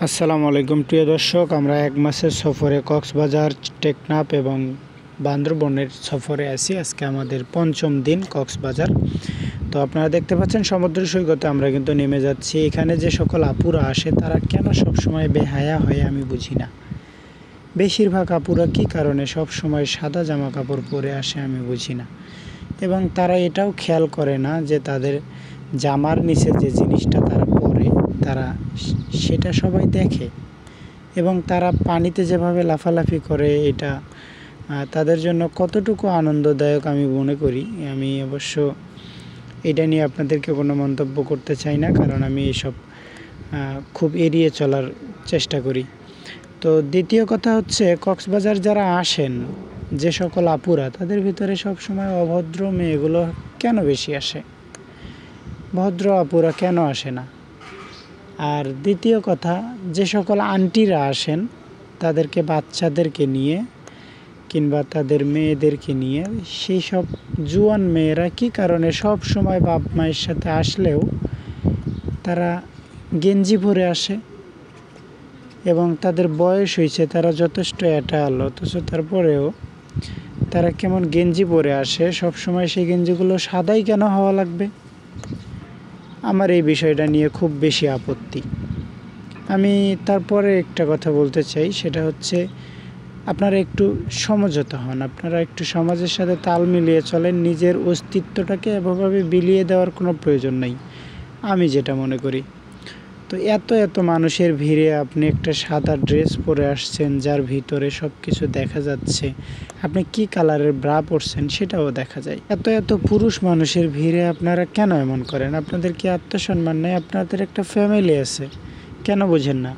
আসসালামু আলাইকুম প্রিয় দর্শক, আমরা এক মাসের সফরে কক্সবাজার, টেকনাফ এবং বান্দরবনের সফরে আছি। আজকে আমাদের পঞ্চম দিন কক্সবাজার। তো আপনারা দেখতে পাচ্ছেন সমুদ্র সৈকতে আমরা কিন্তু নেমে যাচ্ছি। এখানে যে সকল আপুরা আসে তারা কেন সবসময় বেহায়া হয় আমি বুঝি না। বেশিরভাগ আপুরা কী কারণে সবসময় সাদা জামা কাপড় পরে আসে আমি বুঝি না, এবং তারা এটাও খেয়াল করে না যে তাদের জামার নিচে যে জিনিসটা তারা পরে তারা সেটা সবাই দেখে, এবং তারা পানিতে যেভাবে লাফালাফি করে এটা তাদের জন্য কতটুকু আনন্দদায়ক আমি মনে করি। আমি অবশ্য এটা নিয়ে আপনাদেরকে কোনো মন্তব্য করতে চাই না, কারণ আমি এসব খুব এড়িয়ে চলার চেষ্টা করি। তো দ্বিতীয় কথা হচ্ছে, কক্সবাজার যারা আসেন যে সকল আপুরা, তাদের ভিতরে সবসময় অভদ্র মেয়েগুলো কেন বেশি আসে, ভদ্র আপুরা কেন আসে না? আর দ্বিতীয় কথা, যে সকল আন্টিরা আসেন তাদেরকে বাচ্চাদেরকে নিয়ে কিংবা তাদের মেয়েদেরকে নিয়ে, সেই সব জুয়ান মেয়েরা কী কারণে সব সময় বাপ মায়ের সাথে আসলেও তারা গেঞ্জি পরে আসে, এবং তাদের বয়স হয়েছে, তারা যথেষ্ট অ্যাটাল, অথচ তারপরেও তারা কেমন গেঞ্জি পরে আসে সব সময়। সেই গেঞ্জিগুলো সাদাই কেন হওয়া লাগবে? আমার এই বিষয়টা নিয়ে খুব বেশি আপত্তি। আমি তারপরে একটা কথা বলতে চাই, সেটা হচ্ছে আপনারা একটু সমঝোতা হন, আপনারা একটু সমাজের সাথে তাল মিলিয়ে চলেন। নিজের অস্তিত্বটাকে এভাবে বিলিয়ে দেওয়ার কোনো প্রয়োজন নেই, আমি যেটা মনে করি। তো এত মানুষের ভিড়ে আপনি একটা সাদা ড্রেস পরে আসছেন যার ভিতরে সব কিছু দেখা যাচ্ছে, আপনি কি কালারের ব্রা পরছেন সেটাও দেখা যায়। এত পুরুষ মানুষের ভিড়ে আপনারা কেন এমন করেন? আপনাদের কি আত্মসম্মান নেই? আপনাদের একটা ফ্যামিলি আছে, কেন বোঝেন না?